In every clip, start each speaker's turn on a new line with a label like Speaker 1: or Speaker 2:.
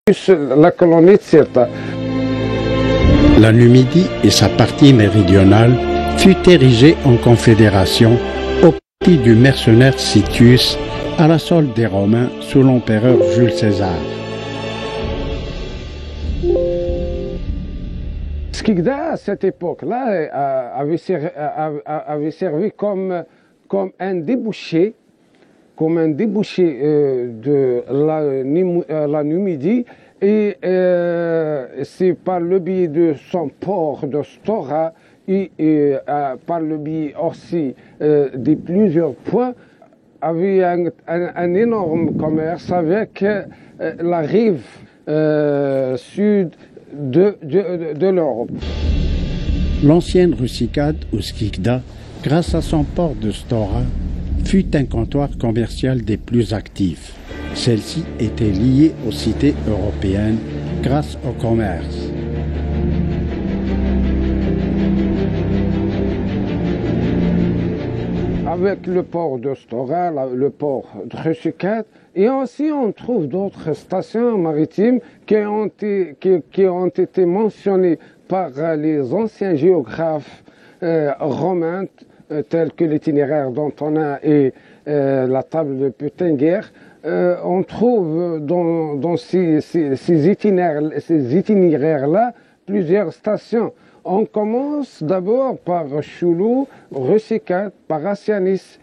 Speaker 1: la colonie de Sirta.
Speaker 2: La Numidie et sa partie méridionale fut érigée en confédération au profit du mercenaire Sitius à la solde des Romains sous l'empereur Jules César.
Speaker 1: Skikda, à cette époque-là, avait servi comme un débouché, de la Numidie, et c'est par le biais de son port de Stora et par le biais aussi de plusieurs points, avait un énorme commerce avec la rive sud de l'Europe.
Speaker 2: L'ancienne Rusicade ou Skikda, grâce à son port de Stora, fut un comptoir commercial des plus actifs. Celle-ci était liée aux cités européennes grâce au commerce.
Speaker 1: Avec le port de Stora, le port de Rusicade, et aussi on trouve d'autres stations maritimes qui ont été mentionnées par les anciens géographes romains, tels que l'itinéraire d'Antonin et la table de Püttinger. On trouve dans ces itinéraires-là plusieurs stations. On commence d'abord par Choulou, Rusicade, Parassianis,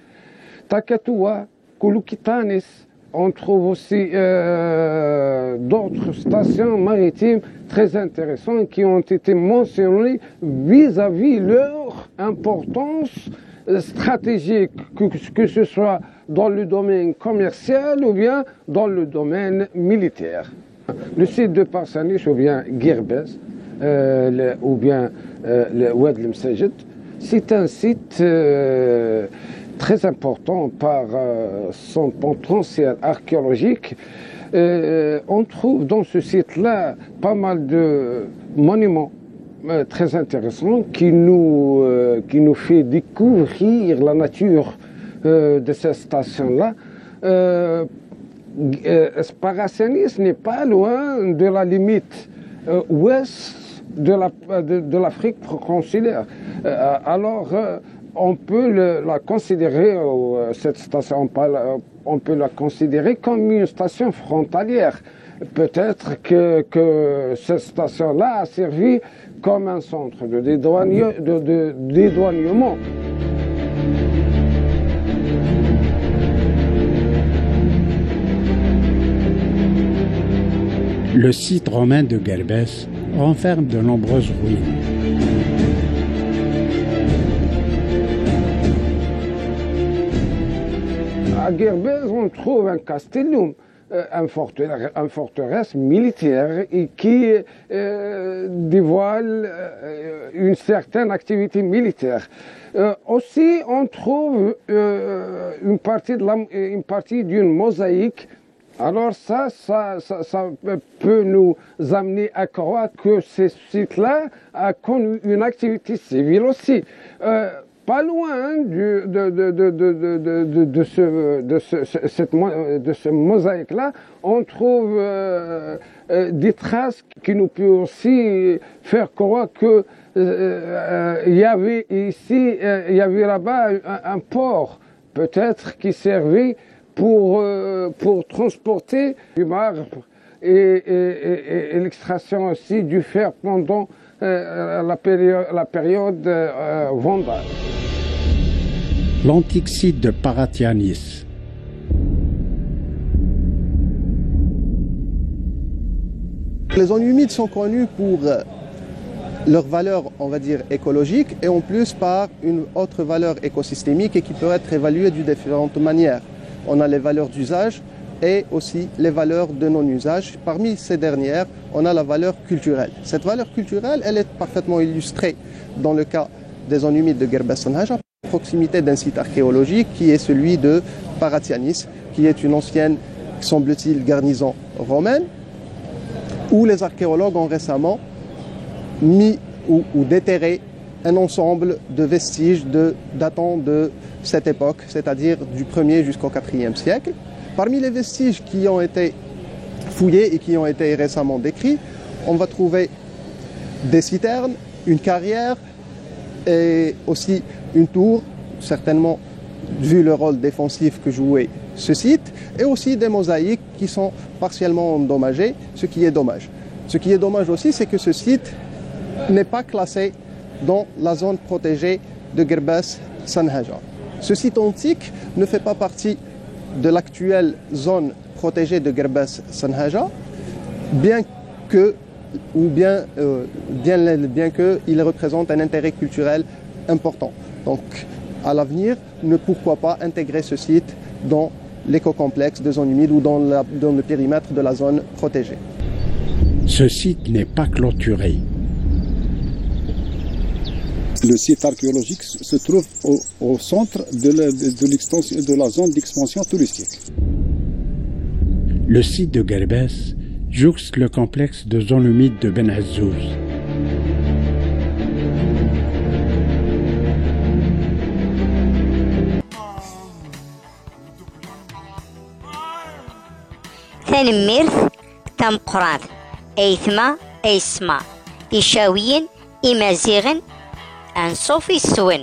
Speaker 1: Takatua, Kouloukitanis. On trouve aussi d'autres stations maritimes très intéressantes qui ont été mentionnées vis-à-vis leur importance stratégique, que ce soit dans le domaine commercial ou bien dans le domaine militaire. Le site de Parassianis ou bien Guerbès, ou bien le Oued El Msajid, c'est un site très important par son potentiel archéologique. On trouve dans ce site-là pas mal de monuments très intéressants qui nous fait découvrir la nature de cette station-là. Parassianis n'est pas loin de la limite ouest de l'Afrique consulaire. Alors, on peut la considérer, cette station, on peut la considérer comme une station frontalière. Peut-être que cette station-là a servi comme un centre de dédouanement.
Speaker 2: Le site romain de Guerbès renferme de nombreuses ruines.
Speaker 1: À Guerbès, on trouve un castellum, une forteresse militaire et qui dévoile une certaine activité militaire. Aussi, on trouve une partie d'une mosaïque. Alors ça peut nous amener à croire que ce site-là a connu une activité civile aussi. Pas loin de ce mosaïque-là, on trouve des traces qui nous peuvent aussi faire croire que il y avait là-bas un port, peut-être qui servait pour transporter du marbre et l'extraction aussi du fer pendant la période vandale.
Speaker 2: L'antique site de Parassianis.
Speaker 3: Les zones humides sont connues pour leur valeur, on va dire, écologique et en plus par une autre valeur écosystémique et qui peut être évaluée de différentes manières. On a les valeurs d'usage et aussi les valeurs de non-usage. Parmi ces dernières, on a la valeur culturelle. Cette valeur culturelle, elle est parfaitement illustrée dans le cas des zones humides de Guerbès-Sonhaj, à proximité d'un site archéologique qui est celui de Parassianis, qui est une ancienne, semble-t-il, garnison romaine, où les archéologues ont récemment mis ou déterré un ensemble de vestiges datant de cette époque, c'est-à-dire du 1er jusqu'au 4e siècle. Parmi les vestiges qui ont été fouillés et qui ont été récemment décrits. On va trouver des citernes, une carrière et aussi une tour, certainement vu le rôle défensif que jouait ce site, et aussi des mosaïques qui sont partiellement endommagées, ce qui est dommage. Ce qui est dommage aussi, c'est que ce site n'est pas classé dans la zone protégée de Gurbès Sanhaja. Ce site antique ne fait pas partie de l'actuelle zone protégée de Gurbès Sanhaja, bien qu'il représente un intérêt culturel important. Donc, à l'avenir, pourquoi pas intégrer ce site dans l'écocomplexe de zone humide ou dans le périmètre de la zone protégée.
Speaker 2: Ce site n'est pas clôturé.
Speaker 4: Le site archéologique se trouve au centre de la zone d'expansion touristique.
Speaker 2: Le site de Gurbès jouxte le complexe de zone humide de Ben Azzouz.
Speaker 5: تنميرث تمقرات أيثما أيسما إشاويين إمازيغن أنصوفي السون